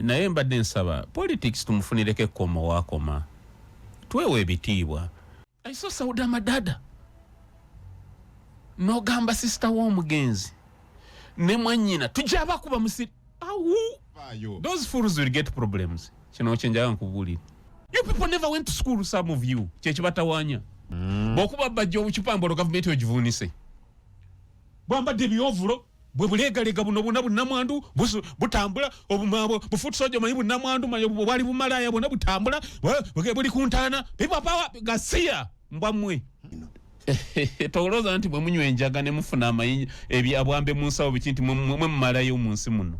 naye mbadde nsaba politics tumufunireko ekkomo waakoma twewe ebitiibwa aiso Sauda Madada n'ogamba sister w'omugenzi ne mwannyina tujja abakuba musiri those fools will get problems kino kyenjaga nkubuulira you people never went to school some of you kyekibatawaanya bw'okuba bajja obukipambolo gavumenti ogivuunise bwambadde ebyovulo bwe bulegalega buno buna bunnamwandu butambula obumabo bufutusojo manyi bunnamwandu manyi bwali bumalaya bwona butambula buli kuntaana people power gasiya mbwamwe tolooza nti bwe munywa enjaga ne mufuna amayinja ebyabwambe mu nsawo biki nti mwe mumalayo mu nsi muno.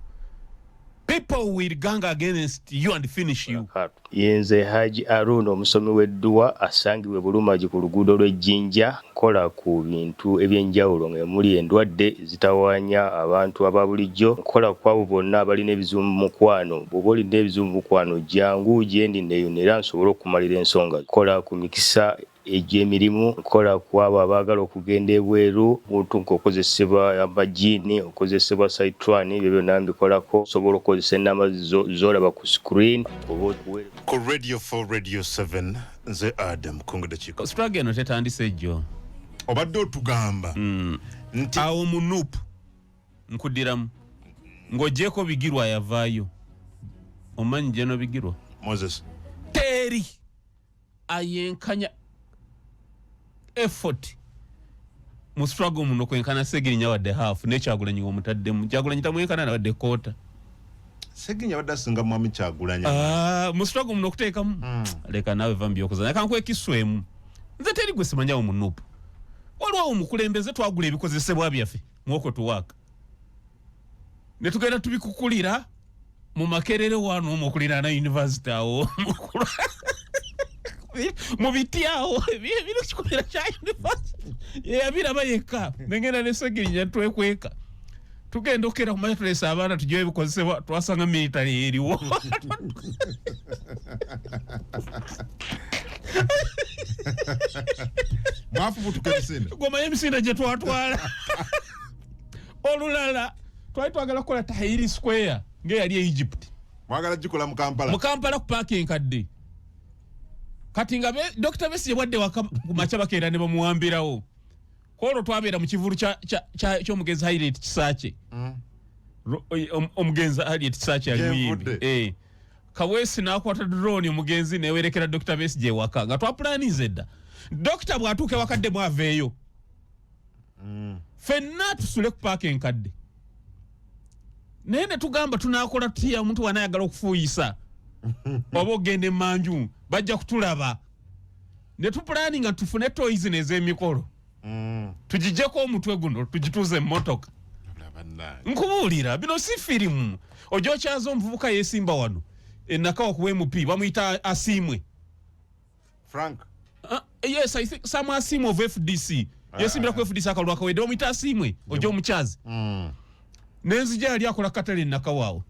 People will gang against you and finish you. Yenze Haji Arun omusomi w'edduwa asangibwe Bulumagi ku luguudo lw'Ejjinja nkola ku bintu ebyenjawulo ng'emuli endwadde zitawaanya abantu ababulijjo nkola kwabo bonna abalina ebizibu mu mukwano bw'oba olina ebizibu mu mukwano jangu gyendi neeyonera nsobole okumalira ensonga nkola ku mikisa egy'emirimu nkola kwabo abaagala okugenda ebweru muntu nk'okozesebwa amajiini okozesebwa saitwani ebyo byonna mbikolako osobola okozesa ennamba z'olaba ku screen ku Radio 4 Radio 7 nze Adam Kongedachiko struggle eno tetandise jjo obadde otugamba nti awo munupu nkudiramu ng'oggyeko Bigirwa yavaayo omanyi jeno Bigirwa Moses teri ayenkanya effort mu struggle muno kwenkana Segirinya wadde half ne Kyagulanyi omutaddemu Kyagulanyi tamwenkana wadde kota Segirinya wadde asinga mwami Kyagulanyi mu struggle muno okuteekamu leka nawe vambi okuzanya kankwe kiswemu nze teri gwe simanyawo munupu waliwo omukulembeze twagula ebikozesebwa byaffe mwoko tuwaaka ne tugenda tubikukulira mu Makerere wano omukulira na university awo mu biti awo bino kikolera kya university yabiraba yekka nengenda ne Segirinya twekweka tugenda okera kumanya tulesa abaana tujye ebikozesebwa twasanga military eriwo mwafu butukesene goma emisinde gye twatwala olulala twali twagala kukola Tahiri Square ngeyali Egypt mwagala gikola mu Kampala ku parking kadde kati nga Dr. Besigye bwadde ku macha bakeera ne bamuwambirawo kolo twabeera mu kivulu ky'omugenzi Harriet Kisaakye omugenzi Harriet Kisaakye ali Kaweesi n'akwata drone omugenzi newerekera Dr. Besigye waka nga twapulanize dda Dr. bw'atuuka wakadde mwaveeyo fenna tusule ku parking kadde naye ne tugamba tunaakola tutya omuntu wanayagala okufuuyisa oba ogende manju bajja kutulaba ne tupulani nga tufune toys ez'emikolo tujijjeko omutwe guno tugituuze emmotoka nkubuulira bino si firimu ojo kyaza omuvubuka yeesimba wano ennakawa ku MP bamuyita Asimwe Frank yes I think some Asimwe of FDC yeesimbira ku FDC akalwa kawedde bamuyita Asimwe ojo omukyazi nenzija yali akola katale ennakawaawo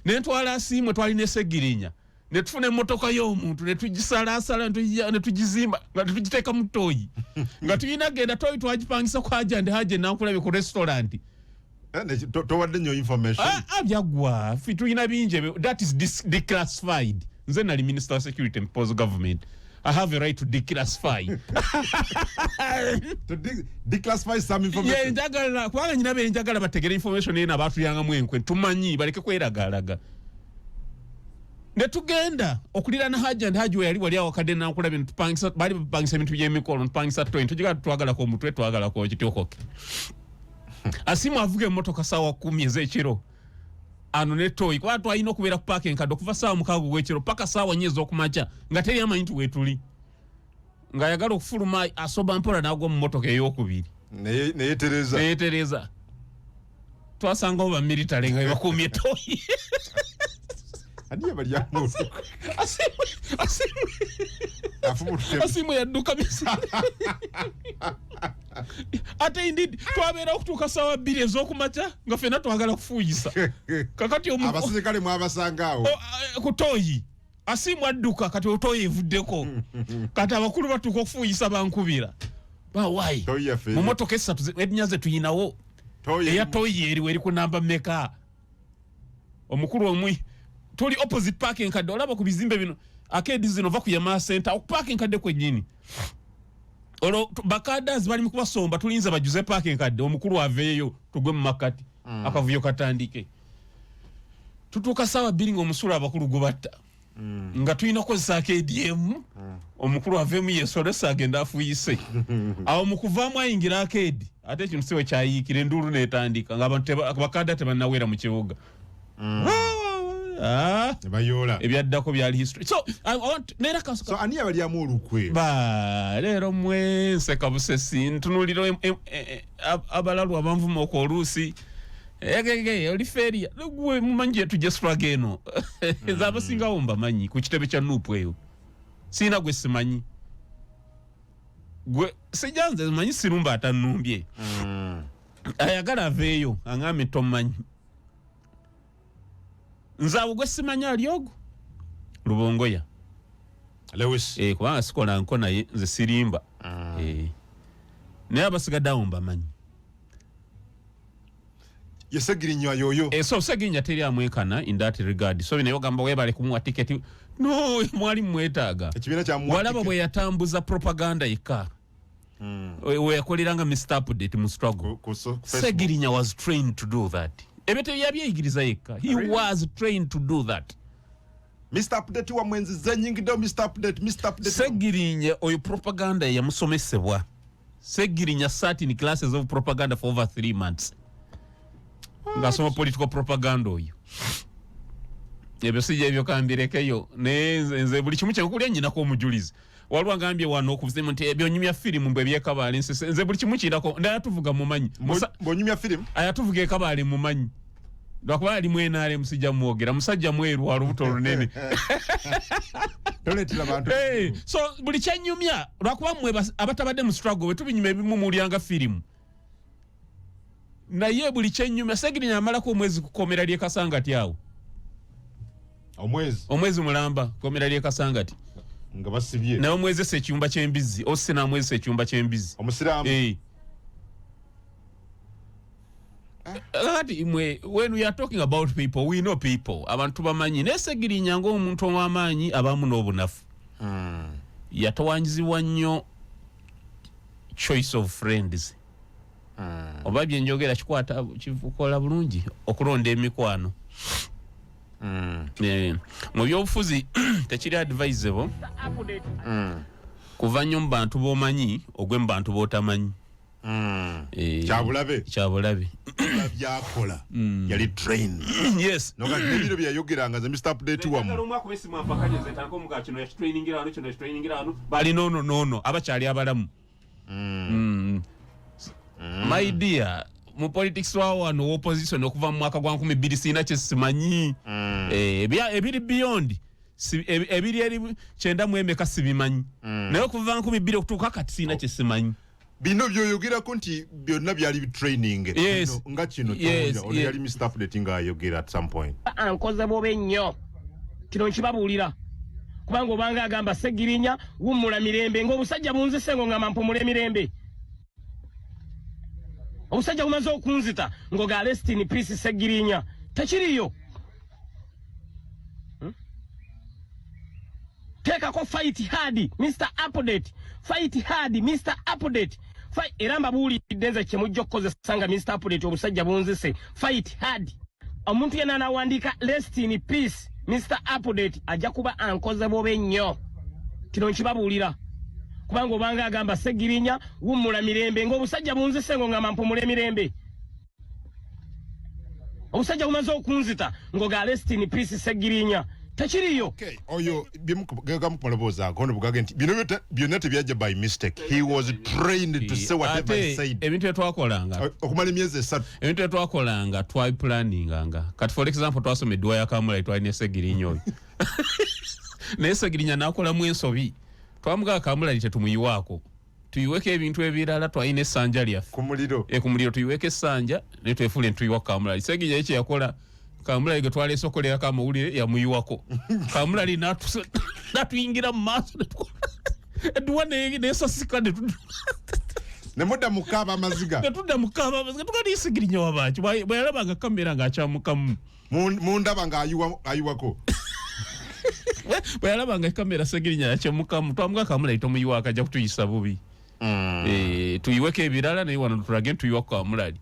ne ntwala Asimwe twali ne Segirinya ne tufuna emmotoka y'omuntu ne tugisalaasala ne tugizimba nga tugiteeka mu ttooyi nga tulina genda ttooyi twagipangisa ku Hajja Haje nankulabe ku restaurant towadde nnyo information byagwa ffe tulina bingi that is declassified nze nali Minister of Security and Pose Government I have a right to declassify to declassify some information njagala kubanga nyina benjagala bategere information ena batulyangamu enkwe tumanyi baleke kweragalaga ne tugenda okulira na Hajja Haje we yali wali awakadde nankula bintu tupangisa bali bapangisa ebintu by'emikolo tupangisa toyi tujiga twagala ko mutwe twagala ko kityokoke Asimu avuge emmotoka sawa 10 ez'ekiro ano ne toyi kwa twalina okubeera ku parking kado kuva sawa 6 gw'ekiro paka sawa 4 ez'okumakya nga teri amanyi nti wetuli nga yagala okufuluma asoba mpola n'agwa mu mmotoka ey'okubiri neyetereza twasanga oba military nga bakumye toyi adiye bali yamu Asimu yadduka bisi ate indeed twabeera okutuuka sawa 2 ez'okumakya nga ffenna twagala kufuuyisa kakati abasirikale mwabasangaawo ku toyi Asimu adduka kati otoyi evuddeko kati abakulu batuuka okufuuyisa bankubira bawayi mu mmotoka 3 ennyaze tuyinawo eya toyi eriwo eri ku namba mmeka omukulu omwi tuli opposite parking kadde olaba ku bizimbe bino arcade zino va ku Yamaha Center okuparking kadde kwennyini olwo bakadazi bali mu kubasomba tulinza bajuze parking kadde omukulu aveeyo tugwe mu makati akavuyo katandike tutuuka saawa 2 ng'omusulo abakulu gubatta nga tulina kozesa AKDM omukulu aveemu yesolesa agenda afuyise awo mu kuvaamu ayingira akedi ate ekintu siwe kyayiikira enduulu n'etandika ng'abantu bakada tebannawera mu kibuga ebyaddako byali history so I want so ani abalyamu olukwe leero mwense kabusesi ntunuliro abalalu abanvuma okwo oluusi oli feria gwe mumanyi gye tujja sifraga eno nze abasingawo mbamanyi ku kitebe kya nuupu eyo siina gwe simanyi gwe sijanze manyi sirumba atanumbye ayagala aveeyo aŋŋambe tomumanyi nze abo gwe simanyi ali ogwo Lubongoya Lewis kubanga sikola nko naye nze sirimba naye abasigaddeawo mbamanyi Yesegirinya yoyo so Segirinya teri amwekana in that regard so bino yogamba webale kumuwa ticket no mwali mwetaaga ekibina kya muwa walaba bwe yatambuza propaganda yeka we yakoliranga Mr. Update mu struggle Segirinya was trained to do that ebete yabyeyigiriza yeka he was trained to do that Mr. Update wa mwenzi zenyingido Mr. Update Segirinya oyo propaganda yamusomesebwa Segirinya sat in classes of propaganda for over 3 months ngasoma political propaganda oyo ebyo sije ebyo kambirekeyo nze buli kimu kyekulya nyinako omujulizi walwa ngambye wano okuzimu nti ebyo nyumya filimu mbwe byekabale nze buli kimu kirako ndayatuvuga mumanyi bonyumya filimu ayatuvuga ekabale mumanyi lwakuba ali mwenale musijja mwogera musajja mweru wa lubuto lunene so buli kyanyumya lwakuba mwe abatabadde mu struggle we tubinyuma ebimu mulyanga filimu naye buli kyenyumya Segirinya amalako omwezi kukomera lye Kasangati awo omwezi mulamba komera lye Kasangati nga basibye naye omwezi sekyumba ky'embizi ose na mwezi sekyumba ky'embizi omusiramu Ati when we are talking about people we know people abantu bamanyi ne Segirinya ng'omuntu ow'amaanyi abamu n'obunafu yatawanyizibwa nnyo choice of friends oba byenjogera kikwata kivukola bulungi okulonda emikwano mu byobufuzi tekiri advisable kuva nnyo mu bantu b'omanyi ogwe mu bantu b'otamanyi kyabulabe byakola yali trained yes noga nebiro byayogeranga ze Mr. Update wamu bali nono abakyali abalamu my dear mu politics wa wano opposition okuva mu mwaka gwa 2000 sina kyesimanyi ebiri beyond ebiri eri kyenda mwemeka sibimanyi naye okuva 2000 okutuuka kati sina kyesimanyi bino byoyogerako nti byonna byali training nga kino oli yali Mr. Update nga ayogera at some point ankoze bobe nnyo kino nkibabuulira kubanga obanga agamba Segirinya wummula mirembe ng'obusajja bunzise ngo ngamba mpumule mirembe obusajja bumaze okunzita ngo ga rest in peace Segirinya tekiriyo tekako fight hard Mr. Update fight hard Mr. Update fight eramba buulidde nze kyemujja okukozesa nga Mr. Update obusajja bunzise fight hard omuntu yenna anawandiika rest in peace Mr. Update ajja kuba ankoze bobe nnyo kino nkibabuulira kubanga obanga agamba Segirinya wummula mirembe ng'obusajja bunzise ngo ngamba mpumule mirembe obusajja bumaze okunzita ngo ga rest in peace Segirinya tekiriyo oyo byemukumaloboza kono bugage nti bino byonna tebyajja by mistake he was trained to say whatever he said ebintu etwakolanga okumala emyezi 3 ebintu etwakolanga twa planninganga kati for example twasoma edduwa ya Kamula twalina Segirinya oyo naye Segirinya nakola mu ensobi twamuga Kamula tetumuyiwaako tuyiweke ebintu ebirala twalina essanja lyaffe ku muliro tuyiweke essanja ne twefule ntuyiwa Kamula Segirinya ekyo yakola Kamula yige twale sokolera kamawulire yamuyiwako Kamula lina natuyingira mu maaso edduwa nesasika ne mudda mukaba amaziga tudda mukaba amaziga tukali Segirinya wabaki bwe yalabanga kamera ng'akyamukamu mundaba ng'ayiwako bwe yalabanga kamera Segirinya yakyamukamu twamuga kamula itomuyiwa akajja kutuyisa bubi tuyiweko ebirala naye wano tulage tuyiwako kamulali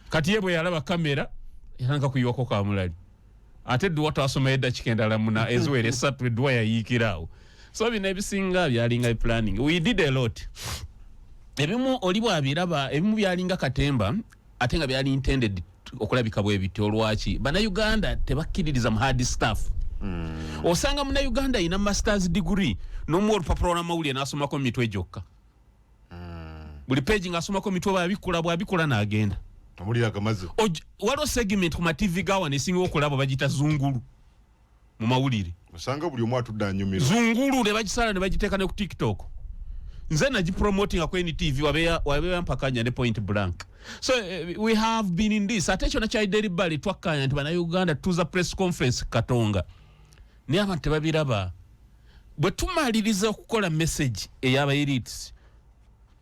kati ye bwe yalaba kamera yananga kuyiwako kamulali ate Edduwa twasoma eddakiika endala muna eziwera esatu Edduwa yayiikiraawo so bino ebisinga byalinga planning we did a lot ebimu oli bwabiraba ebimu byalinga katemba ate nga byali intended okulabika bwe biti olwaki Bannayuganda tebakkiririza mu hard stuff osanga Munnayuganda ina masters degree n'omuwa olupapula lw'amawulire n'asomako mu mitwe gyokka buli page ng'asomako mitwe bwabikula n'agenda amulira kamazi waliwo segment ku ma TV gawa nesinga okulaba bagita zungulu mu mawulire osanga buli omu atudde anyumira zungulu ne bagisala ne bagiteeka ne ku TikTok nze nagipromoting ku NTV wabeya mpakanya ne point blank so we have been in this attention na chai daily bali twakanya nti Bannayuganda tuza press conference Katonga ni abantu tebabiraba bwe tumaliriza okukola message eyaba elites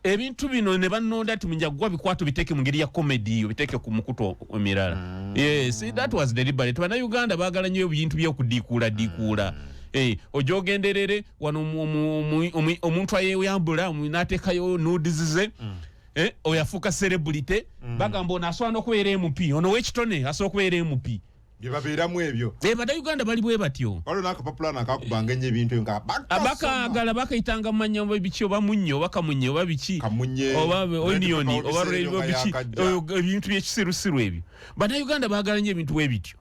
ebintu bino ne bannonda ati munjagwa bikwatu biteke mu ngeri ya comedy yo biteke ku mukuto emirala yes that was deliberate Bannayuganda baagala nnyo ebintu by'okudikuula ojogenderere wano omuntu ayeyambula n'ateekayo nudes ze oyafuuka celebrity bagamba ono asobola n'okubeera MP ono w'ekitone asobola okubeera MP bye babeeramu ebyo Bannayuganda bali bwe batyo waliwo n'akapapula nakakubanga ennyo ebintu nga abakaagala bakayitanga mu mannya oba biki oba munnyo oba kamunye oba biki oba onion oba biki ebintu by'ekisirusiru ebyo Bannayuganda baagala nnyo ebintu bwe bityo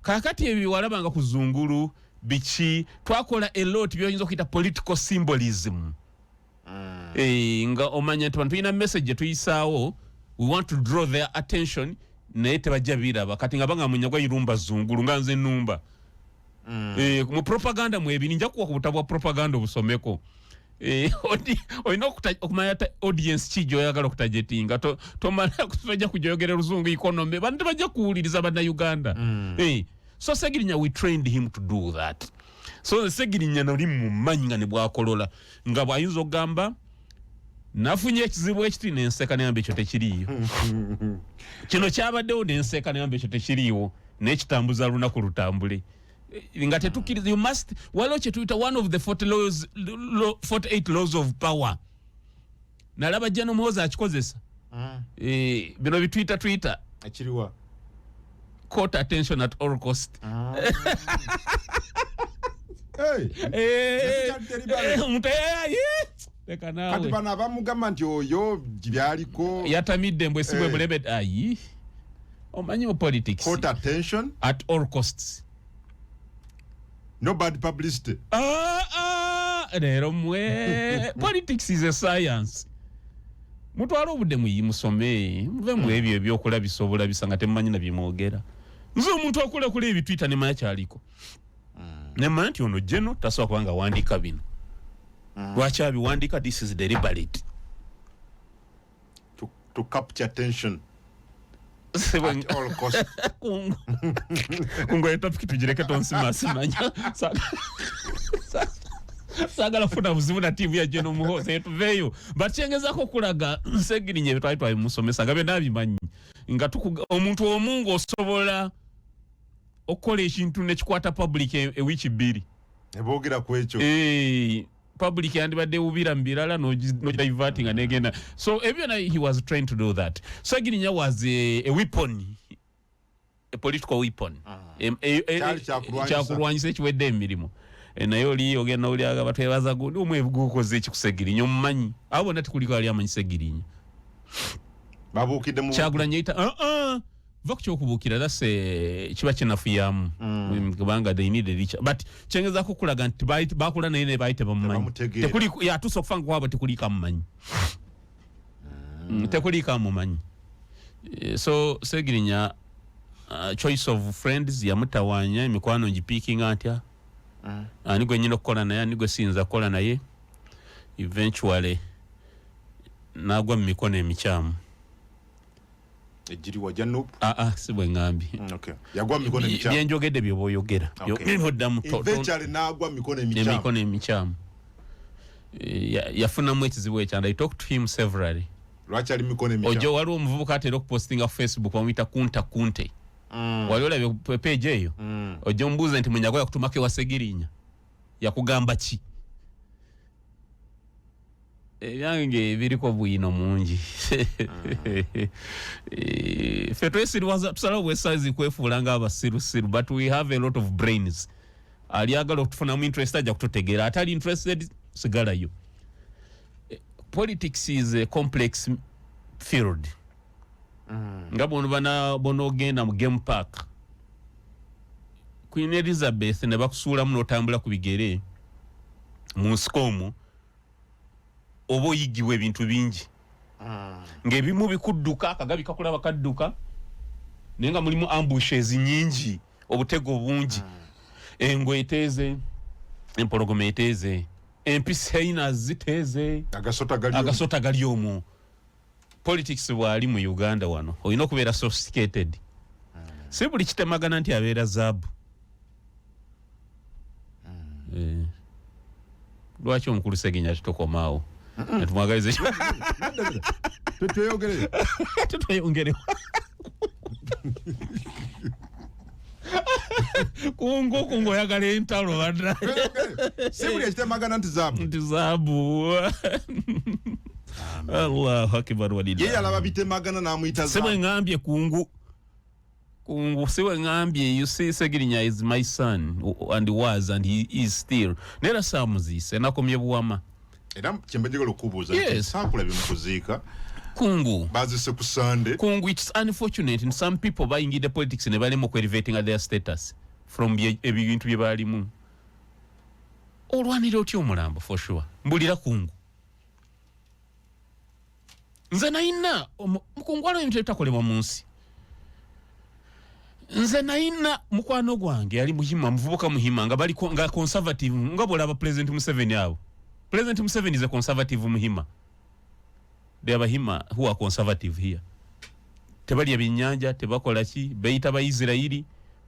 kaakati ebyo walabanga ku zungulu biki twakola a lot by'oyinza okuyita political symbolism nga omanya nti bantu tulina message tuyisaawo we want to draw their attention naye tebajja biraba kati nga banga munyagwa irumba zungulu nga nze nnumba mu propaganda mwebiri nja kuwa ku butabo bwa propaganda obusomeko olina okumanya audience ki gy'oyagala okutajetinga tomala tojja kujoyogera luzungu economy bantu tebajja kuwuliriza Bannayuganda so Segirinya we trained him to do that so Segirinya noli mumanyi nga ne bwakolola nga bwayinza okugamba nafunye ekizibu ekiti n'enseka n'eyamba ekyo tekiriiyo kino kyabaddewo n'enseka n'eyamba ekyo tekiriiwo n'ekitambuza lunaku lutambule nga tetukkiriza you must waliwo kye tuyita one of the 48 laws of power nalaba General Muhoozi akikozesa bino bitwita akiriwa court attention at all cost leka nawe kati bano abamugamba nti oyo byaliko yatamidde mbwe sibwe mulebe ayi omanyi mu politics court attention at all costs no bad publicity lero mwe politics is a science mutwala obudde musome muve mu ebyo ebyokulabisa obulabisa nga temumanyi na byemwogera nze omuntu akulekula ebitwita ne manya kyaliko ne manya nti ono jeno tasobola kubanga wandiika bino lwaki abiwandiika this is deliberate to capture attention at all cost kungoye topiki tugireke tonsimasimanya sagala funa buzibu na tiimu ya General Muhoozi etuveeyo bakyengezako okulaga Segirinya twali twabimusomesa nga byonna abimanyi nga omuntu omu ng'osobola okukola ekintu nekikwata public ewiiki bbiri eboogera ku ekyo public yandibadde ewubira mu birala nogidaivating nga negenda so ebyona he was trying to do that Segirinya was a weapon a political weapon kyakulwanyisa ekiwedde emirimu naye oli ogenda olyaga batwebaza gundi omwebugukoze ekikusegirinya omumanyi abo bonna tikuliko ali amanyi Segirinya babuukidde mu Kyagulanyi yita va ku kyokubuukira dase kiba kinafuyamu kubanga they need a reach but kyengezako okulaga nti bakola naye ne bayite bamumanyi yatuusa okufa nga kwabo tekuliika mumanyi tekuliika mumanyi so Segirinya choice of friends yamutawaanya emikwano ngipiikinga atya ani gwe nyina okukola naye ani gwe siyinza kukola naye eventually n'agwa mu mikono emikyamu ejiri wajja nup si bwe ngambye yagwa mu mikono emikyamu byenjogedde by'oboyogera byoddamu eventually n'agwa mu mikono emikyamu yafunamu ekizibu ekyo and I talked to him severally lwachi ali mikono emisha ojo waliwo omuvubuka atera okupostinga ku Facebook bamuyita kunte wali olabye page eyo ojo mbuuze nti mwenyagoya kutumako ewa Segirinya yakugamba ki ebyange biriko bwino mungi ffe twesiriwaza tusalawo bwesaizi kwefuula ng'abasirusiru but we have a lot of brains ali agala okutufunamu interest ajja kututegeera atali interested sigalayo. Politics is a complex field. Nga bono ogenda mu game park Queen Elizabeth ne bakusuula muno otambula ku bigere mu nsikomu oba oyigiwa ebintu bingi ng'ebimu bikudduka akagabi kakulaba kadduka naye nga mulimu ambushes nyingi obutego bungi engwe eteeze empologoma eteeze empisa ziteeze agasota gali omwo. Politics bwali mu Uganda wano olina okubeera sophisticated si buli kitemagana nti abeera zaabu lwaki omukulu Segenya tutokomaawo netumwagalize tutweyongerewo kungu oyagala entalo badra si buli kitemagana nti zaabu Allahu akbar walillah yeye alaba bitemagana namuyita zaabu sebwe ngambye kungu sebwe ngambye you see Segirinya is my son and was and he is still nera samuzise nakomye buwama era kyembejegalo okubuuza sakula bimukuziika kungu bazise ku Sunday kungu it's unfortunate and some people buying the politics ne balimo ku elevating their status from ebintu bye balimu olwanira otyo omulambo for sure mbulira kungu nze naina mukungu wano ebintu ebitakolebwa mu nsi nze naina mukwano gwange yali muhima muvubuka muhima nga bali nga conservative nga bolaba President Museveni abo. President Museveni is a conservative muhima. They are hima who are conservative here. Tebali ebinnyanja tebakola ki beita ba Israeli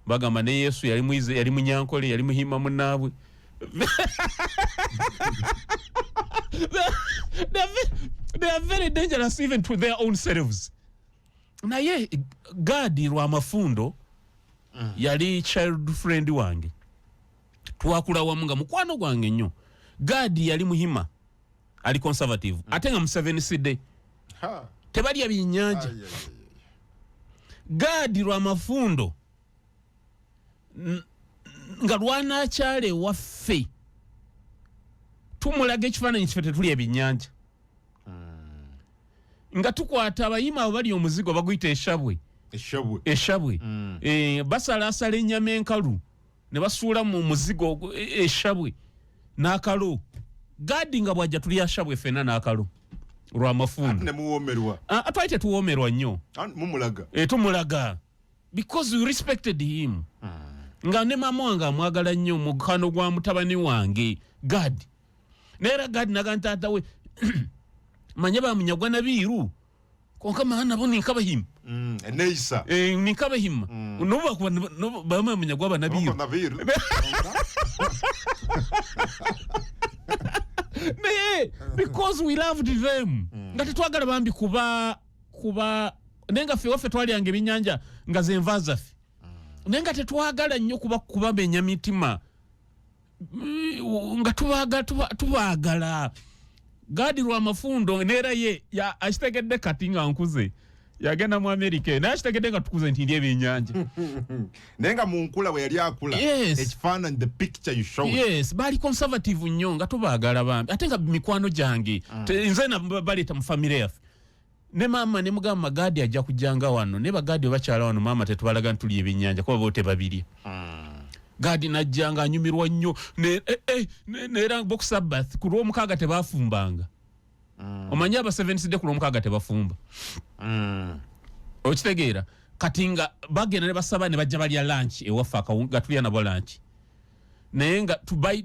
bagamba ne Yesu yali munyankole yali muhima munabwe. They are very dangerous even to their own selves. Na ye Gadi Rwamafundo yali child friend wange twakula wamu nga mukwano gwange nnyo. Gadi yali muhima ali conservative ate nga Museveni sidde tebali ebinnyanja. Gadi Rwamafundo nga lwanakyale waffe tumulaga ekifaananyi kife tetuli ebinnyanja nga tukwata abayima abo bali omuzigo baguyita eshabwe basalaasala ennyama enkalu ne basuula mu muzigo eshabwe n'akalo. Gadi nga bwajja tuli ashabwe ffenna n'akalo Rwamafundo atwali tetuwoomerwa nnyo tumulaga because we respected him nga ne mama wange amwagala nnyo mugano gwa mutabani wange Gadi neera Gadi naga ntaata we manya bamunyagwa na biiru konka maana nabo ninkabahima neisa ninkabahima noba bamunyagwa bana biiru because we loved them nga tetwagala bambi kuba nenga ffe waffe twalyange ebinnyanja nga zenva zaffe nenga tetwagala nnyo kuba benya mitima nga tubaagala. Gadi Rwamafundo neera ye akitegedde kati nga nkuze yagenda mu America naye akitegedde nga tukuze nti ndi ebyennyanja nenga mu nkula we yali akula ekifaananyi the picture you show bali conservative nnyo nga tubaagala bambi ate nga mikwano gyange nze na baleeta mu family yaffe ne mama ne mugamba Gadi ajja kujjanga wano ne bagadi bakyala wano mama tetubalaga ntuli ebyennyanja kuba bote babiri. Gadi najjanga anyumirwa nnyo neera box Sabbath ku lw'omukaaga tebafumbanga omanya aba 7 sidde ku lw'omukaaga tebafumba okitegeera kati nga bagenda ne basaba ne bajja balya lunch ewaffe nga tulya nabo lunch naye nga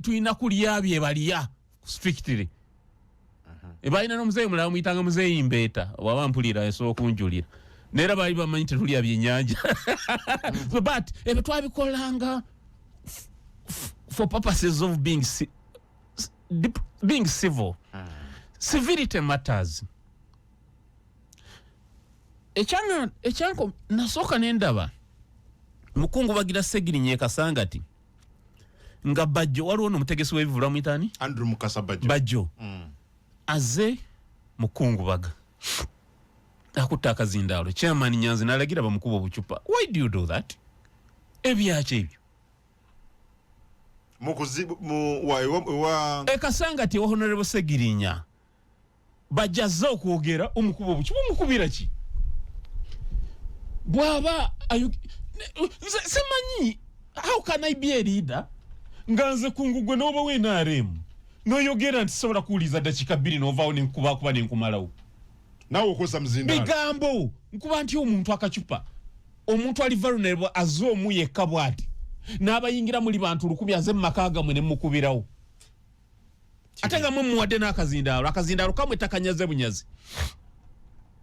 tulina kulya bye balya strictly ebalina n'omuzeeyi mulala muyitanga muzeeyi Mbeeta waba mpulira esobola okunjulira neera baali bamanyi tetulya byennyanja but ebyo twabikolanga for purposes of being civil. Civility matters. Echanko nasoka nendaba mukungu bagira Segirinye Kasangati nga Bajjo waliwo omutegesi w'ebivula mwitani Andrew Mukasa Bajjo aze mukungu baga akuta akazindaalo chairman Nyanzi nalagira bamukuba obucupa. Why do you do that? Ebyache ebyo Kasangati wa Honorable Segirinya bajaza okwogera omukuba obucupa omukubira ki bwaba semanyi how can I be a leader nganze kungugwe noba wena aremu noyogera nti sobola kuuliza dakika 2 novaawo nenkuba nenkumalawo nawe okosa mzindalo bigambo nkuba nti omuntu akacupa omuntu ali vulnerable azomu yekka bwati n'abayingira muli bantu 10 aze mumakaga mwe nemukubirawo ate nga mumuwadde n'akazindaalo kamwe takanyaze bunyazi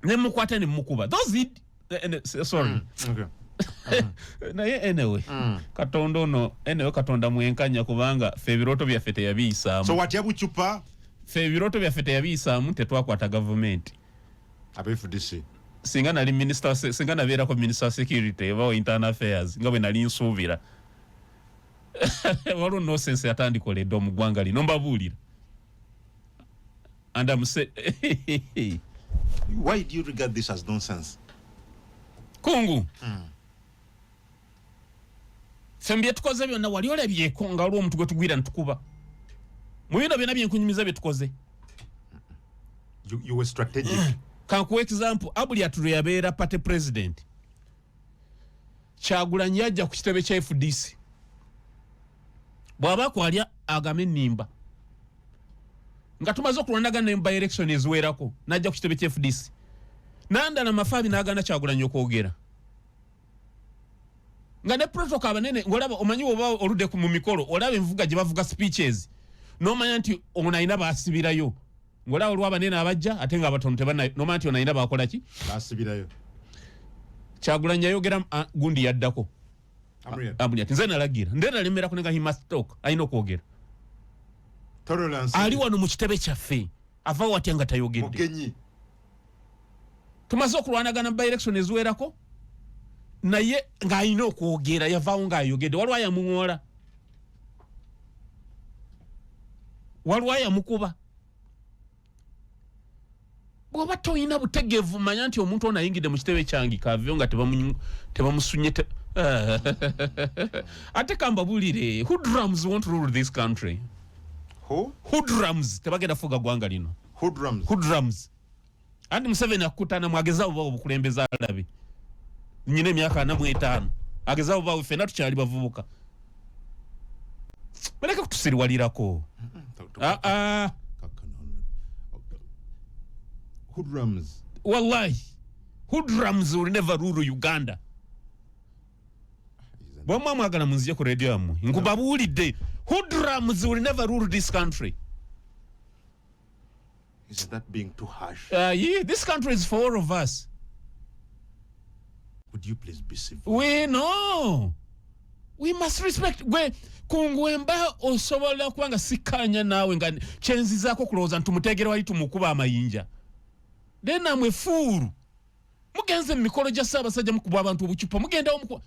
nemukwata nemukuba those it sorry okay. naye anyway Katonda ono anyway Katonda mwenkanya kubanga fe ebiroto byaffe teyabiyisaamu so watya bucupa fe ebiroto byaffe teyabiyisaamu tetwakwata government FDC singa nali minister singa nabeerako minister security oba internal affairs nga bwe nali nsuubira waliwo nonsense yatandikoledde omugwanga lino mbabuulira and I'm say why do you regard this as nonsense kungu Sembye tukoze byonna wali olabyeko nga waliwo omuntu gwe tugwira ntukuba mu bino byonna byenkunyumiza bye tukoze you were strategic kankuwa example abuli atulu yabeera party president Kyagulanyi yajja ku kitebe kya FDC bwaba kwalya agame nnimba nga tumaze okulondagana ne by election eziwerako najja ku kitebe kya FDC nandala mafabi n'agana Kyagulanyi okwogera nga ne protocol abanene ngolaba omanyi oba olude ku mu mikolo olaba envuga gye bavuga speeches n'omanya nti onayina basibirayo ngolaba olw'abanene abajja ate nga abatono tebana n'omanya nti onayina bakola ki basibirayo Kyagulanyi yayogera gundi yaddako amuliyati nze nalagira ndena lemera kunenga he must talk ayina okwogera tolerance ali wano mu kitebe kyaffe ava watya nga tayogedde mugenyi tumaze okulwanagana by election eziwerako naye ng'ayina okwogera yavaawo ng'ayogedde waliwo ayamuŋoola waliwo ayamukuba bw'oba toyina butegeevu manya nti omuntu ono ayingidde mu kitebe kyange kaveyo nga tebamusunye ate kambabuulire hoodlums won't rule this country hoodlums tebagenda fuga gwanga lino hoodlums andi Museveni akutana mwagezaawo bawo obukulembeze alabe nyine emyaka 45 agezaawo bawo ffenna tukyali bavubuka baleke kutusiriwalirako hoodlums wallahi hoodlums will never rule Uganda bwamwe mwagala munzije ku radio yamwe nkubabuulidde hoodlums will never rule this country. Is that being too harsh? Yeah, this country is for all of us. Would you please be civil? We know. We must respect. Gwe kungwemba osobola kubanga sikanya nawe nga chenzi zako kulowooza ntumutegere wali tumukuba amayinja. Then amwe furu. Mugenze mu mikolo gya Ssaabasajja mukuba abantu obucupa mugenda omukuba.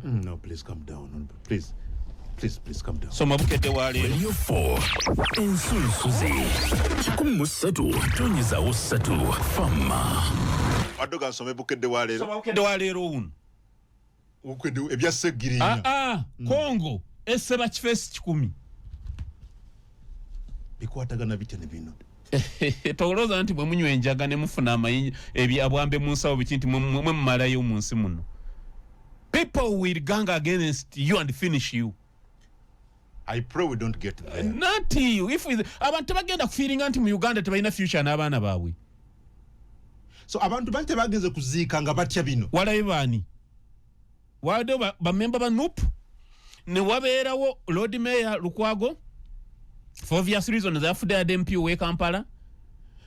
No, please calm down. Please calm down. So mabukedde wale. Radio 4 Ensusuzi 13 Fama. Adoga nsome bukedde wale. So mabukedde wale uno. Ukwede ebya Segirinya. Kongo eseba kifesi 10. Bikwatagana bitene bino. Tolooza nti bwe munywa enjaga ne mufuna amayinja ebyabwambe mu nsawo bikinti mwe mmalayo mu nsi muno. People will gang against you and finish you. I pray we don't get there. Not you. If we abantu bagenda kufiringa nti mu Uganda tebalina future n'abaana baabwe. So abantu bante bagenze kuziika nga batya bino. Walabe baani. Wade ba member ba NUP ne wabeerawo Lord Mayor Lukwago for obvious reasons after the MP we Kampala.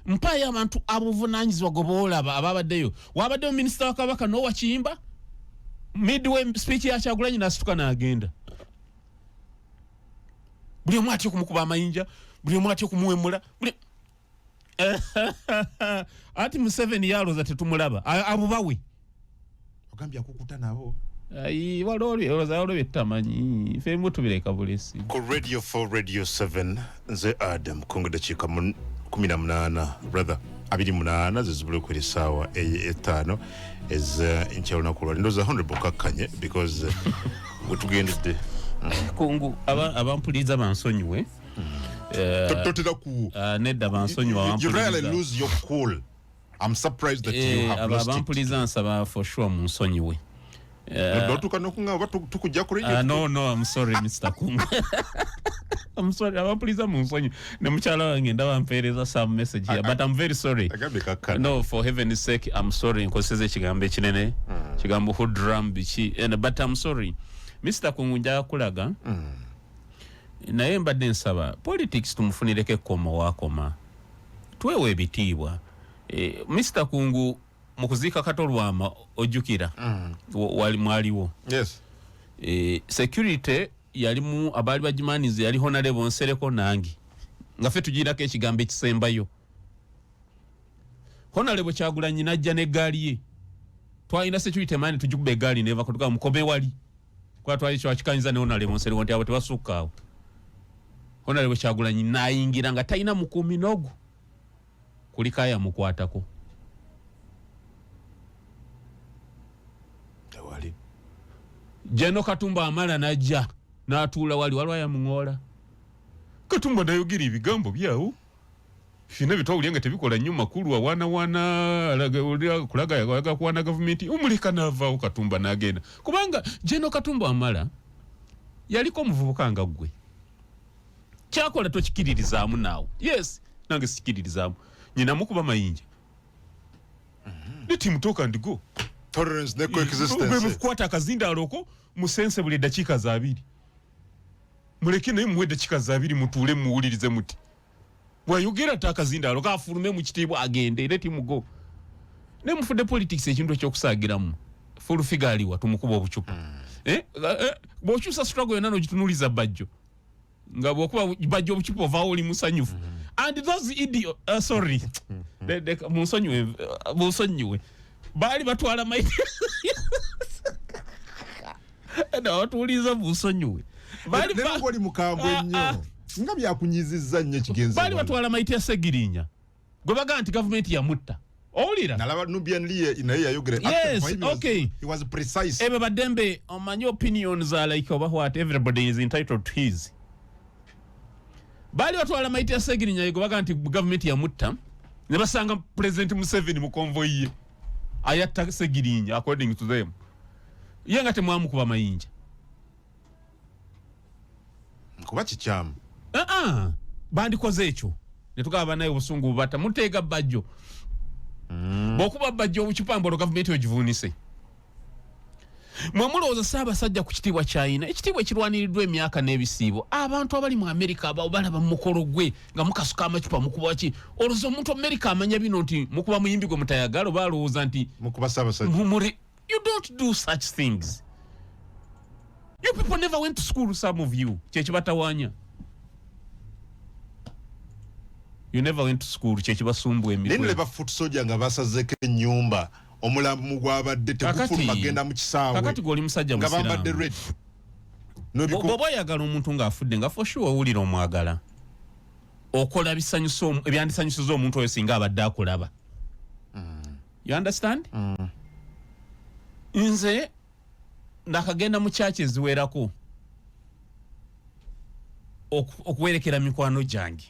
Mpaya abantu abuvunanyizwa gobolaba ababaddeyo. Wabaddeyo Minister wa Kabaka no Wachimba. Midway speech ya Kyagulanyi nasituka n'agenda. Buli omu atyo kumukuba amayinja, buli omu atyo kumuwemula. ati Museveni yaloza tetumulaba abubawe ogambye akukuta nabo ayi walori yaloza walori tamanyi fe mbutu bireka bulesi Ku Radio 4 Radio 7 nze Adam Kungu dakika 18 brother 28 zizibule kweli sawa e5 eza inchauna kulwa ndoza 100 bukakanye because utugendede Kungu abampuliza bansonyiwe totera ku nedda bansonyiwa you really lose your cool. I'm surprised that you have lost it. abampuliza nsaba for sure munsonyiwe no, I'm sorry, Mr. Kungu. I'm sorry, abampuliza munsonyi. Ne muchala wange ndaba mpereza some message here, but I'm very sorry. No, for heaven's sake, I'm sorry. Nkoseze kigambo kinene. Kigambo hoodram bichi. But I'm sorry. Mr. Kungu nja kulaga. Naye mbadde nsaba politics tumufunireke koma wakoma. Twewe ebitiibwa. Mr. Kungu mukuzika katolwama ojukira wali mwaliwo yes security yalimu abali bajimanize yali honorable Nsereko nangi nga fe tujirako ekigambo ekisembayo honorable Kyagulanyi najja ne gaali ye twalina security mani tujukube gaali neva kutuka mukome wali kwa twali kyo akikanyiza ne honorable Nsereko nti abo tebasukaawo honorable Kyagulanyi nayingira nga talina mukumi nogu kulikaya mukwatako Jeno Katumba amala najja n'atuula wali walwaya mungola Katumba nayogira ebigambo byawo fina bitawulyenga tebikola nnyo makulu awana kulaga yaga kuwana gavumenti umulika navaawo Katumba n'agenda kubanga Jeno Katumba amala yaliko omuvubuka nga gwe kyakola tokikiririzaamu naawe yes nange sikiririzaamu nyina mukuba mayinja let him talk and go tolerance ne coexistence kwata akazinda aloko musense buli dakika za 2 muleke naye muwe dakika za 2 mutule muwulirize muti bwayogera takazinda aloko afurume mu kitibwa agende let him go ne mufude politics ekintu ekyokusagiramu full figure aliwa tumukuba obucupa bochusa struggle yonano gitunuliza bajjo nga bwokuba bajjo obucupa ovaawo oli musanyufu and those idiot sorry munsonyiwe bali batwala maiti na watuliza musonyiwe bali bali mukambwe nnyo nga byakunyizizza nnyo kigenza bali batwala maiti ya Segirinya gwe baga anti government ya mutta olira nalaba Nubian Lee inaye yayogere yes okay he was precise ebe badembe on my opinions are like over what everybody is entitled to his bali batwala maiti ya Segirinya gwe baga anti government ya mutta ne basanga president Museveni mu convoy ye ayatta Segirinya according to them yanga temwamu kuba mayinja kuba kichamu bandi koze ekyo netugaba naye obusungu bata mutega bajjo bokuba bajjo obukipambolo government ogivunise mwamuloza saba sajja ku kitibwa China ekitibwa ekirwaniridwa emyaka n'ebisiibo abantu abali mu America aba balaba mukolo gwe nga mukasuka amacupa mukuba ki olozo omuntu America amanya bino nti mukuba muyimbi gwe mutayagalo balowooza nti mukuba saba sajja you don't do such things. You people never went to school, some of you. Chechibatawanya. You never went to school, chechibasumbu emikwe. Nene leba foot soldier nga basazeke nyumba. Omulamu gwabadde tekufulu magenda mu kisaawe. Kakati goli musajja musiramu. Nga bambadde red. Bobo yagala omuntu nga afudde nga for sure owulira omwagala. Okola bisanyuso ebyandisanyusiza omuntu oyo singa abadde akulaba. You understand? Nze nakagenda mu church eziwerako okuwerekera mikwano gyange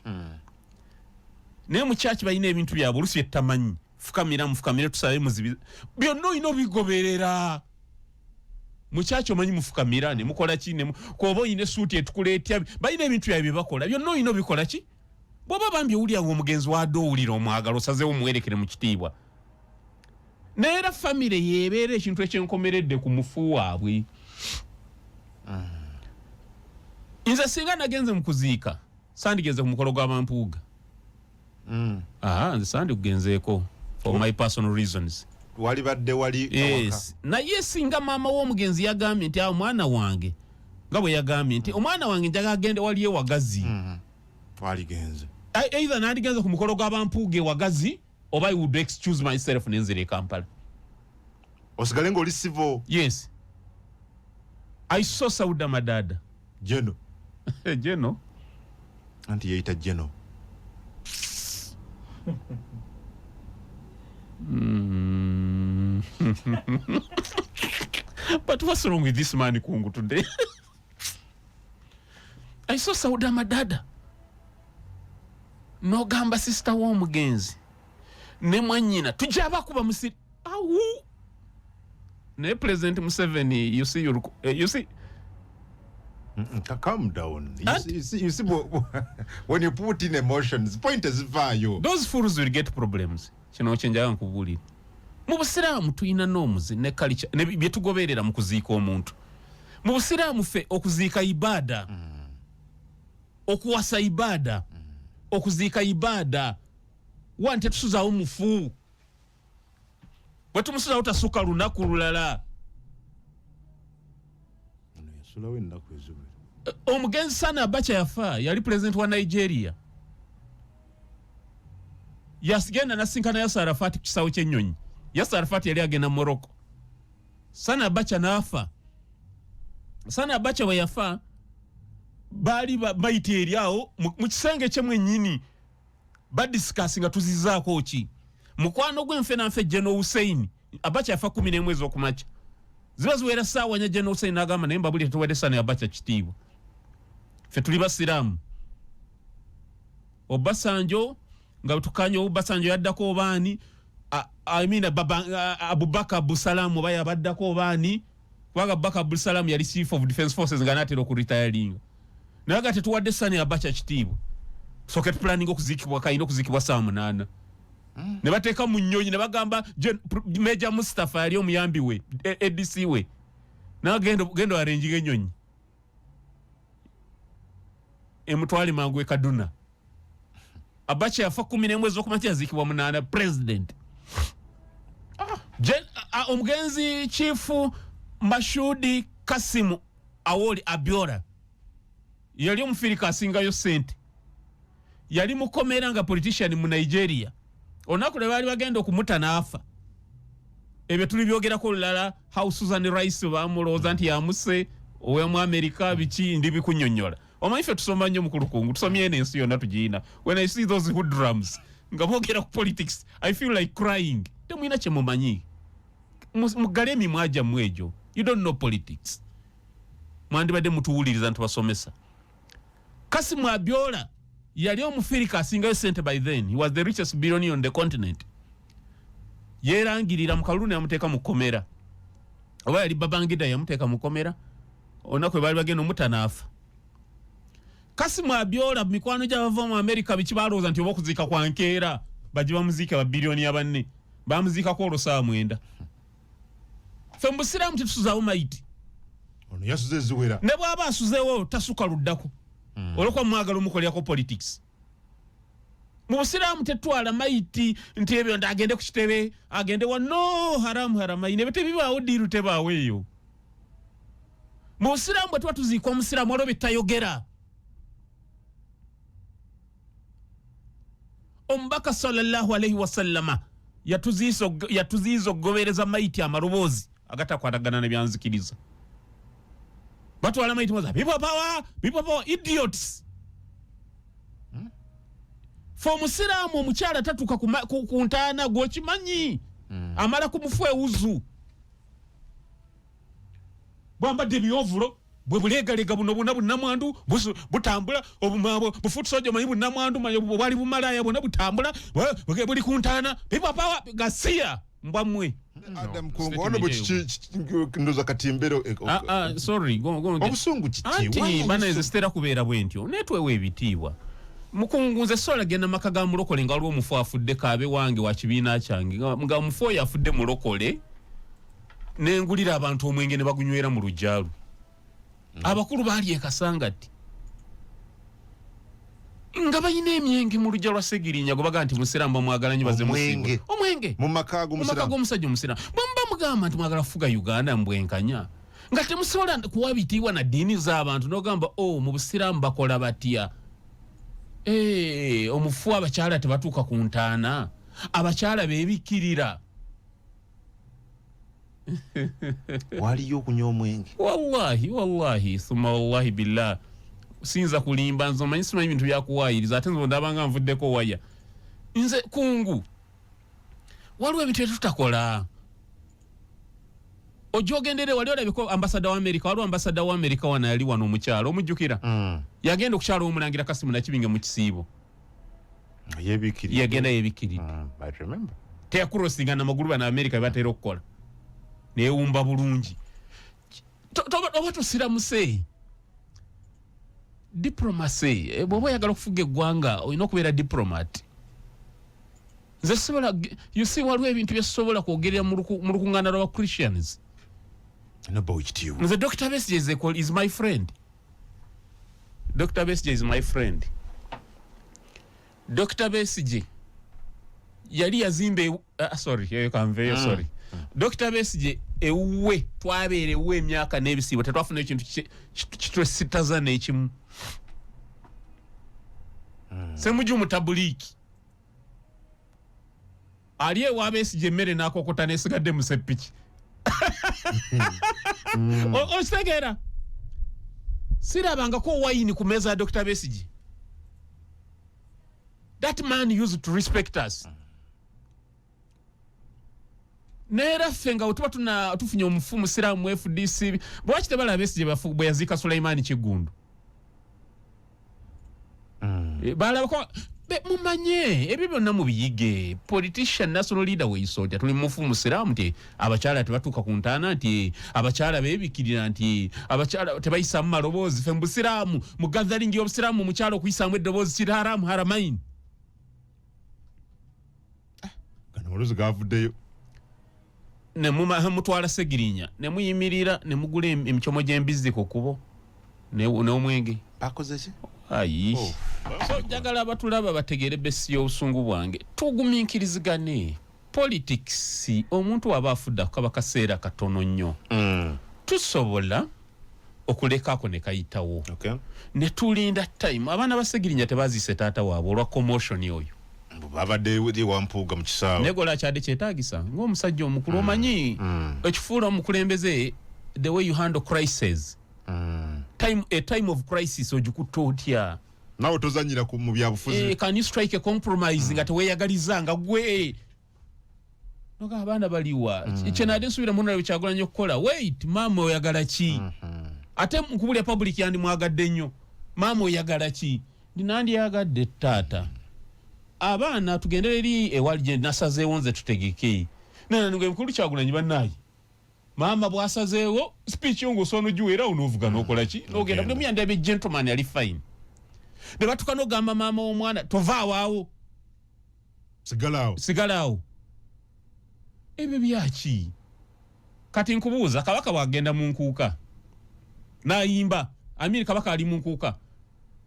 naye mu church bayina ebintu byabwe olusi ettamanyi fukamire tusabe muzibi byonna oyina obigoberera mu church omanyi mufukamira ne mukola ki ne koba oyina esuuti etukuleetya bayina ebintu byabwe bakola byonna oyina obikola ki bw'oba bambi owulira omugenzi wadde owulira omwagalo osazeewo muwerekere mu kitiibwa Nera family yebeere ekintu ekyenkomeredde ku mufu waabwe. Nze singa nagenze mu kuziika, sandigeze ku mukolo gw'abampuuga. Nze sandikugenzeeko for my personal reasons. Wali badde wali yes. Naye singa maama w'omugenzi yagambye nti omwana wange nga bwe yagambye nti omwana wange njaga agende wali ewagazi. Waligenze. either nandigenza ku mukolo gw'abampuuge wagazi oba I would excuse myself nenzire e Kampala. Osigale ng'oli civil. Yes. I saw Sauda Madada. Jeno. Jeno. Anti yeita Jeno. But what's wrong with this man Kungu today? I saw Sauda Madada. No gamba sister w'omugenzi. Ne mwanyina tujaba kuba musiri. Awu. Ne President Museveni, you see. Calm down. You see when you put in emotions, point as value. Those fools will get problems. Kino chenja nkubuli. Mu Busiraamu tuyina nomuzi ne culture ne byetugoberera mu kuziika omuntu. Mu Busiraamu fe okuziika ibada. Okuwasa ibada. Okuziika ibada. Wante tusuza omufu. Wetu musuza utasuka lunaku lulala. Omugenzi Sani Abacha yafa yali president wa Nigeria. Yasigenda nasinkana Yasser Arafat kisawo ky'ennyonyi. Yasser Arafat yali agenda Morocco. Sani Abacha nafa. Sani Abacha we yafa bali bayite eriawo mu kisenge kyemwe nnyini badiscuss nga tuzizaako ki. Mukwano gw'enfe na nfe General Hussein Abacha yafa 10 mwezi okumacha. Ziba ziwera sawa nya General Hussein agamba naye mbabuli tuwede Sani Abacha kitiibwa. Fe tuli basiramu. Obasanjo nga tukanyo Obasanjo yaddako obaani Abubakar Abdulsalam oba yabaddako obaani kwaga Abubakar Abdulsalam yali Chief of Defence Forces nga natero ku retiring. Naye agate tuwadde Sani Abacha kitiibwa. Socket planning okuzikibwa kayina okuzikibwa saa 8. Ne bateeka mu nnyonyi ne bagamba Major Mustafa yali omuyambi we ADC we. Na gendo arrange ennyonyi. Emutwali mangu e Kaduna. Abacha yafa 10 mwezi okumacha yazikibwa 8 president. Omugenzi Chief Mashudi Kasimu Awoli Abiola yali omufirika asingayo sente. Yali mukomera nga politician mu Nigeria. Onaku le bali bagenda okumuta n'afa. Ebyo tuli byogerako lulala how Susan Rice bamulooza nti yamuse owe mu America biki ndi bikunnyonnyola. Omanyi ffe tusoma nnyo mu kulukungu, tusomye n'ensi yonna tugiina. When I see those hoodlums nga boogera ku politics, I feel like crying. Temuyina kye mumanyi. Mugale emimwa gyammwe egyo. You don't know politics. Mwandibadde mutuwuliriza ntubasomesa. Kasimu Abiola yali omufirika asingayo sente by then. He was the richest billionaire on the continent. Yerangirira mu kalulu yamuteeka mu komera. Oba yali Babangida yamuteeka mu komera. Onakwe bali bagenda omuta n'afa. Kasimu Abiola mikwano gy'abava mu America biki balooza nti oba okuziika kwa nkeera bagiba muzika ba billionaire banne. Bamuzika ko olosa 9. Fe mu Busiraamu tetusuzaawo mayiti. Ono yasuze ziwera. Ne bw'aba asuzeewo tasuka luddako. Olokwa mwagala omukolyako politics. Mu Busiraamu tetwala mayiti nti ebyo ndagende ku kitebe agende wa no haramu ine bete bibaawo diru tebaawo eyo. Mu Busiraamu bwe tuba tuziika omusiraamu olwo bitayogera. Omubaka sallallahu alayhi wasallama yatuziiza okugobereza mayiti amaloboozi agatakwatagana ne byanzikiriza. Batwala mayiti moza people power idiots. For Musiraamu omukyala tatuka ku ntaana gwokimanyi. Amala kumufwe uzu. Bwambadde ebyovulo bwe bulegalega buno bunnamwandu butambula obumabo bufutusojo manyi bunnamwandu manyi bwali bumalaya bwona butambula buli ku ntaana people power gasiya mbwamwe. Adam Kungu ono ndoza katimbero sorry go obusungu kiti bana ezestera kubeera bwentyo netwewe ebitiibwa mukungunze sola genda makaga mulokole nga lwo mufu afudde kaabe wange wa kibiina kyange nga mufu yafudde mulokole nengulira abantu omwenge ne bagunywera mu lujjalu abakulu bali ekasangati nga bayina emyenge mu lujja lwa Segirinya gobaga nti Musiraamu mwagala nyo baze musingo omwenge mu makago omusajja Musiraamu bamba mugamba nti mwagala fuga Uganda mbwenkanya nga temusobola kuwabitiibwa na ddiini z'abantu n'ogamba mu Busiraamu bakola batya omufu abakyala tebatuuka ku ntaana abakyala beebikirira waliyo okunywa omwenge wallahi summa wallahi billah sinza kulimba nze omanyi simanyi bintu byakuwaayiriza ate nze ndabanga nvuddeko waya nze kungu waliwo ebintu byetutakola ojogendere wali olabiko ambasada wa Amerika waliwo ambasada wa Amerika wana yali wano omukyalo omujjukira yagenda okukyalo omulangira Kasimu Nakibinge mu kisiibo yagenda yebikiridde I remember teyakurosinga namagulu bana Amerika batera okukola neewumba bulungi oba tusiramuseeyi diplomacy bw'oba oyagala okufuga eggwanga olina okubeera diplomat nze sisobola you see waliwo ebintu byesobola kwogerera mu lukuŋŋaana lwa Christians nze Dr. Besigye is my friend Dr. Besigye is my friend Dr. Besigye yali yazimba sorry kanveyo sorry Dr. Besigye ewuwe twabeera ewuwe emyaka n'ebisiibo tetwafuna ekintu kitwesitaza n'ekimu semuju mutabuliki ali ewa Besigye emmere n'akokota n'esigadde mu seppiki okitegeera sirabangako wayini ku meeza ya Dr. Besigye that man used to respect us neera ffe nga tuba tufunye omufu musiraamu mu FDC lwaki tebalaba Besigye bwe yaziika Sulaiman Kigundu balabako mumanye ebyo byonna mubiyige politician national leader weisoja tuli mufu musiraamu nti abakyala tebatuuka ku ntaana nti abakyala beebikirira nti abakyala tebayisamu maloboozi ffe mu busiraamu mu gathering y'obusiraamu omukyala okuyisaamu eddoboozi kiri haramu haramaini gano muluzi gavuddeyo mutwala Segirinya nemuyimirira nemugula emikyomo gy'embizzi ku kubo n'omwenge bakoze ki ayi so njagala abatulaba bategeere besi y'obusungu bwange tugumiikirizigane politics omuntu waba afudde kaba kaseera katono nnyo tusobola okulekaako ne kayitawo ne tulinda time abaana ba Segirinya tebaziise taata waabwe olwa commotion oyo babadde wampuuga mu kisaawe negola akyadde kyetaagisa ng'omusajja omukulu omanyi ekifuula omukulembeze the way you handle crisis a time of crisis ogikutta otya nawe tozanyira mu byabufuzi can you strike a compromise nga teweeyagaliza nga gwe noga abaana baliwa kyenadde nsubira munalabwe Kyagulanyi okukola wait maama oyagala ki ate mukubulya public yandi mwagadde nnyo maama oyagala ki ndinandiyagadde taata abaana tugendere eri ewali gye nasazeewo nze tutegeke nanange mukulu Kyagulanyi bannaye maama bwasazeewo speech yo ng'osobola n'ogiweera onoovuga n'okola ki n'ogenda buli muyanda ebe gentleman yali fine ne batuka n'ogamba maama w'omwana tovaawo sigalaawo ebyo byaki kati nkubuuza kabaka bwagenda mu nkuuka n'ayimba amiri kabaka ali mu nkuuka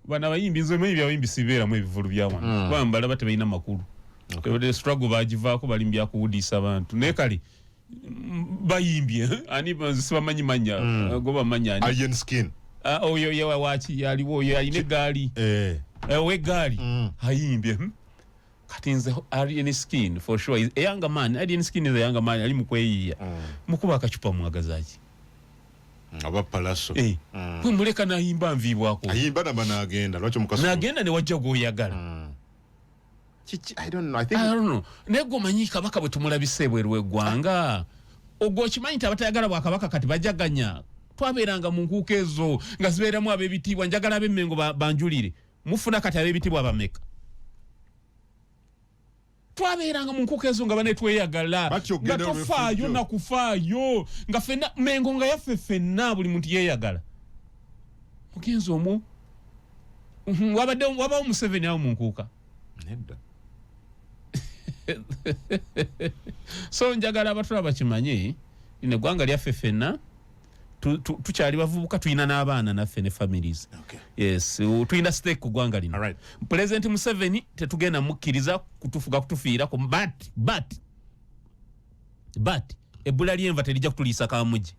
bana abayimbi nze manyi byawimbi sibeeramu ebivulu byawano bambala batebalina makulu struggle bagivaako balimbi byakuwudiisa abantu naye kale bayimbye ani sibamanyi manya goba manya Alien Skin oyo yewa waki yaliwo oyo ayine gaali we gaali ayimbye kati nze Alien Skin for sure is a younger man. Alien Skin is a younger man ali mukweyiya mukuba akacupa mwagazaki aba palaso kwe muleka nayimba nviibwako ayimba na agenda lwacho mukaso nagenda ne wajja goyagala I don't know. Nego manyi kabaka bwe tumulabise bwe rwegwanga. Ogwo kimanyi nti abatayagala bwa kabaka kati bajaganya. Twaberanga mu nkuuka ezo nga zibeeramu ab'ebitibwa njagala ab'emmengo banjulire. Mufuna kati ab'ebitibwa abameka. Twaberanga mu nkuuka ezo nga bane tweyagala. Nga tofaayo na kufaayo. Nga fenna mengo nga yaffe fenna buli muntu yeeyagala. Mugenzi omu. Wabawo Museveni awo mu nkuuka. Nedda. So njagala abatula bakimanye ine gwanga lyaffe fenna tukyali bavubuka tuyina n'abaana naffe ne families. Okay. Yes, tuyina stake ku gwanga lino. Alright. President Museveni tetugenda mukkiriza kutufuga kutufiirako but ebbula ly'enva terijja kutuliisa kamugi.